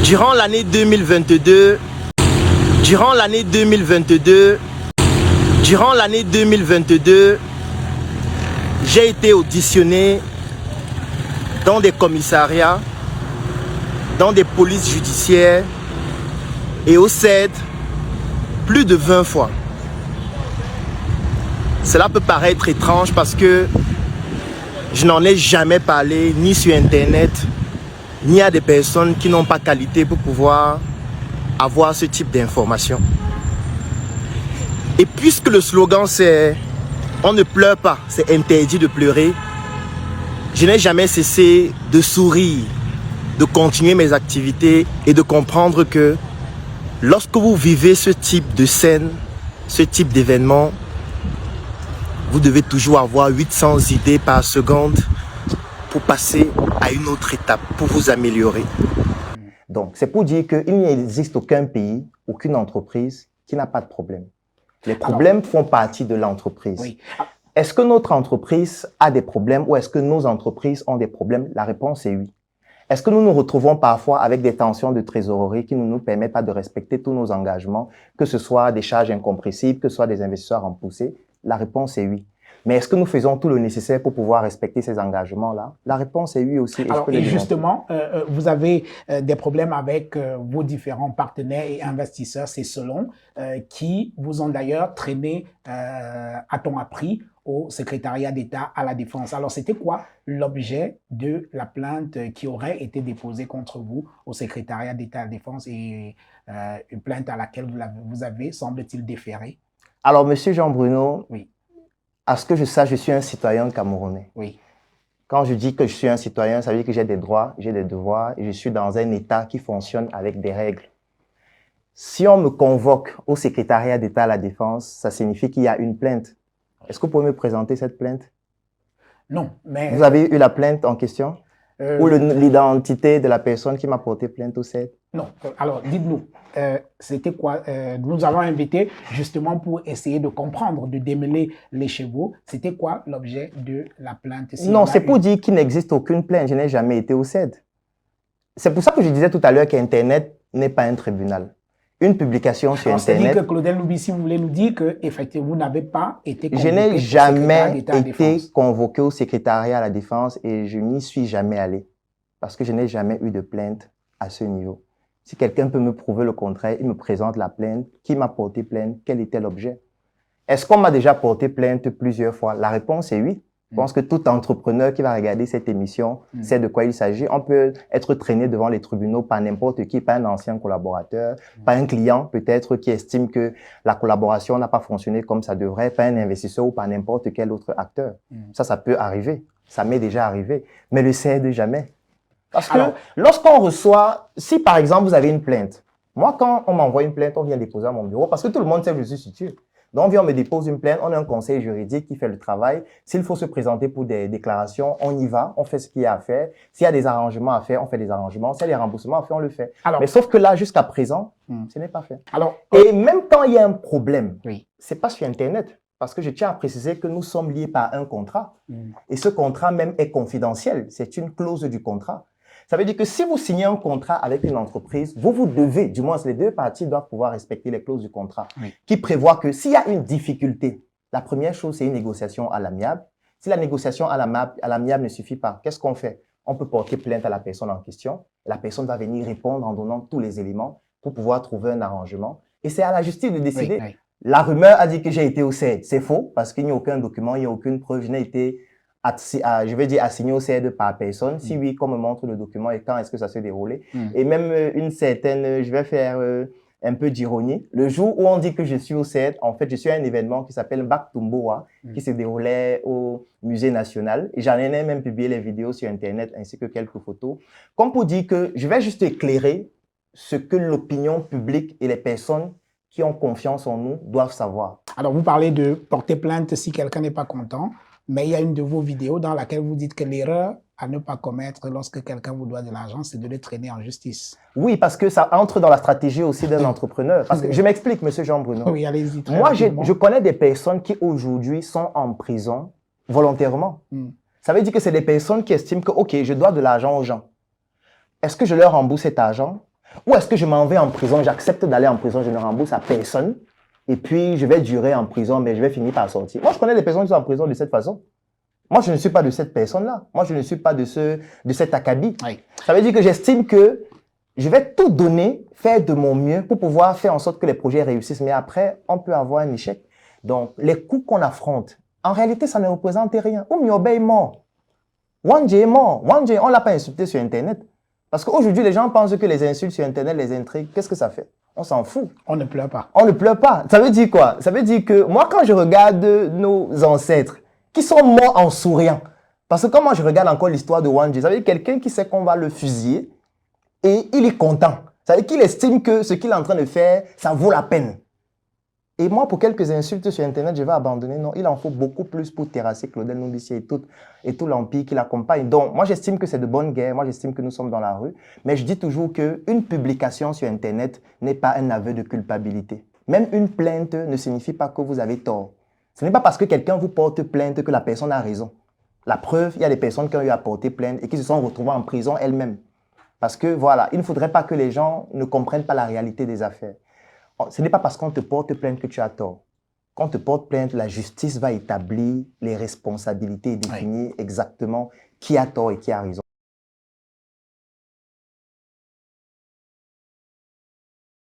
Durant l'année 2022, durant l'année 2022, j'ai été auditionné dans des commissariats, dans des polices judiciaires et au CED plus de 20 fois. Cela peut paraître étrange parce que je n'en ai jamais parlé ni sur Internet, ni à des personnes qui n'ont pas qualité pour pouvoir avoir ce type d'informations. Et puisque le slogan c'est « On ne pleure pas, c'est interdit de pleurer », je n'ai jamais cessé de sourire, de continuer mes activités et de comprendre que lorsque vous vivez ce type de scène, ce type d'événement, vous devez toujours avoir 800 idées par seconde pour passer à une autre étape, pour vous améliorer. Donc, c'est pour dire qu'il n'existe aucun pays, aucune entreprise qui n'a pas de problème. Les problèmes font partie de l'entreprise. Oui. Est-ce que notre entreprise a des problèmes ou est-ce que nos entreprises ont des problèmes? La réponse est oui. Est-ce que nous nous retrouvons parfois avec des tensions de trésorerie qui ne nous permettent pas de respecter tous nos engagements, que ce soit des charges incompressibles, que ce soit des investisseurs repoussés? La réponse est oui. Mais est-ce que nous faisons tout le nécessaire pour pouvoir respecter ces engagements-là? La réponse est oui aussi. Alors, et justement, vous avez des problèmes avec vos différents partenaires et investisseurs, c'est selon, qui vous ont d'ailleurs traîné, a-t-on appris, au secrétariat d'État à la Défense. Alors, c'était quoi l'objet de la plainte qui aurait été déposée contre vous au secrétariat d'État à la Défense et une plainte à laquelle vous avez, semble-t-il, déféré? Alors, Monsieur Jean-Bruno, oui. À ce que je sache, je suis un citoyen camerounais. Oui. Quand je dis que je suis un citoyen, ça veut dire que j'ai des droits, j'ai des devoirs et je suis dans un État qui fonctionne avec des règles. Si on me convoque au secrétariat d'État à la Défense, ça signifie qu'il y a une plainte. Est-ce que vous pouvez me présenter cette plainte? Non, mais... Vous avez eu la plainte en question? Ou l'identité de la personne qui m'a porté plainte au CED? Non. Alors, dites-nous, c'était quoi? Nous avons invité justement pour essayer de comprendre, de démêler les chevaux. C'était quoi l'objet de la plainte? Non, c'est pour dire qu'il n'existe aucune plainte. Je n'ai jamais été au CED. C'est pour ça que je disais tout à l'heure qu'Internet n'est pas un tribunal. Une publication sur Internet... C'est-à-dire que Claudel Loubi, si vous voulez nous dire qu'effectivement, vous n'avez pas été convoqué... Je n'ai jamais été convoqué au secrétariat à la Défense et je n'y suis jamais allé. Parce que je n'ai jamais eu de plainte à ce niveau. Si quelqu'un peut me prouver le contraire, il me présente la plainte. Qui m'a porté plainte? Quel était l'objet? Est-ce qu'on m'a déjà porté plainte plusieurs fois? La réponse est oui. Je pense que tout entrepreneur qui va regarder cette émission sait de quoi il s'agit. On peut être traîné devant les tribunaux par n'importe qui, par un ancien collaborateur, par un client peut-être qui estime que la collaboration n'a pas fonctionné comme ça devrait, par un investisseur ou par n'importe quel autre acteur. Ça peut arriver. Ça m'est déjà arrivé. Mais le CED jamais. Parce que lorsqu'on reçoit, si par exemple vous avez une plainte, moi quand on m'envoie une plainte, on vient déposer à mon bureau, parce que tout le monde sait que je suis situé. Donc, on vient, on me dépose une plainte, on a un conseil juridique qui fait le travail. S'il faut se présenter pour des déclarations, on y va, on fait ce qu'il y a à faire. S'il y a des arrangements à faire, on fait des arrangements. S'il y a des remboursements à faire, on le fait. Mais sauf que là, jusqu'à présent, ce n'est pas fait. Et même quand il y a un problème, c'est pas sur Internet. Parce que je tiens à préciser que nous sommes liés par un contrat. Et ce contrat même est confidentiel. C'est une clause du contrat. Ça veut dire que si vous signez un contrat avec une entreprise, vous devez, du moins les deux parties doivent pouvoir respecter les clauses du contrat qui prévoient que s'il y a une difficulté, la première chose, c'est une négociation à l'amiable. Si la négociation à l'amiable ne suffit pas, qu'est-ce qu'on fait? On peut porter plainte à la personne en question. La personne va venir répondre en donnant tous les éléments pour pouvoir trouver un arrangement. Et c'est à la justice de décider. La rumeur a dit que j'ai été au CED. C'est faux parce qu'il n'y a aucun document, il n'y a aucune preuve. Je n'ai été je vais dire assigné au CED par personne. Si oui, qu'on me montre le document et quand est-ce que ça s'est déroulé. Et même une certaine, je vais faire un peu d'ironie. Le jour où on dit que je suis au CED, en fait, je suis à un événement qui s'appelle Baktumboa, qui se déroulait au Musée national. Et j'en ai même publié les vidéos sur Internet ainsi que quelques photos. Comme pour dire que je vais juste éclairer ce que l'opinion publique et les personnes qui ont confiance en nous doivent savoir. Alors, vous parlez de porter plainte si quelqu'un n'est pas content. Mais il y a une de vos vidéos dans laquelle vous dites que l'erreur à ne pas commettre lorsque quelqu'un vous doit de l'argent, c'est de le traîner en justice. Oui, parce que ça entre dans la stratégie aussi d'un entrepreneur. Parce que je m'explique, monsieur Jean-Bruno. Oui, allez-y. Moi, je connais des personnes qui aujourd'hui sont en prison volontairement. Ça veut dire que c'est des personnes qui estiment que, OK, je dois de l'argent aux gens. Est-ce que je leur rembourse cet argent? Ou est-ce que je m'en vais en prison, j'accepte d'aller en prison, je ne rembourse à personne, et puis je vais durer en prison, mais je vais finir par sortir. Moi, je connais des personnes qui sont en prison de cette façon. Moi, je ne suis pas de cette personne-là. Moi, je ne suis pas de cet acabit. Oui. Ça veut dire que j'estime que je vais tout donner, faire de mon mieux pour pouvoir faire en sorte que les projets réussissent. Mais après, on peut avoir un échec. Donc, les coups qu'on affronte, en réalité, ça ne représente rien. Oumiobe est mort. Wanje est mort. Wanje, on ne l'a pas insulté sur Internet. Parce qu'aujourd'hui, les gens pensent que les insultes sur Internet, les intrigues, qu'est-ce que ça fait? On s'en fout. On ne pleure pas. On ne pleure pas. Ça veut dire quoi? Ça veut dire que moi, quand je regarde nos ancêtres qui sont morts en souriant, parce que quand moi je regarde encore l'histoire de Wanje, ça veut dire quelqu'un qui sait qu'on va le fusiller et il est content. Ça veut dire qu'il estime que ce qu'il est en train de faire, ça vaut la peine. Et moi, pour quelques insultes sur Internet, je vais abandonner. Non, il en faut beaucoup plus pour terrasser Claudel Ndombisi et tout l'empire qui l'accompagne. Donc, moi, j'estime que c'est de bonne guerre. Moi, j'estime que nous sommes dans la rue. Mais je dis toujours qu'une publication sur Internet n'est pas un aveu de culpabilité. Même une plainte ne signifie pas que vous avez tort. Ce n'est pas parce que quelqu'un vous porte plainte que la personne a raison. La preuve, il y a des personnes qui ont eu à porter plainte et qui se sont retrouvées en prison elles-mêmes. Parce que, voilà, il ne faudrait pas que les gens ne comprennent pas la réalité des affaires. Ce n'est pas parce qu'on te porte plainte que tu as tort. Quand on te porte plainte, la justice va établir les responsabilités et définir exactement qui a tort et qui a raison.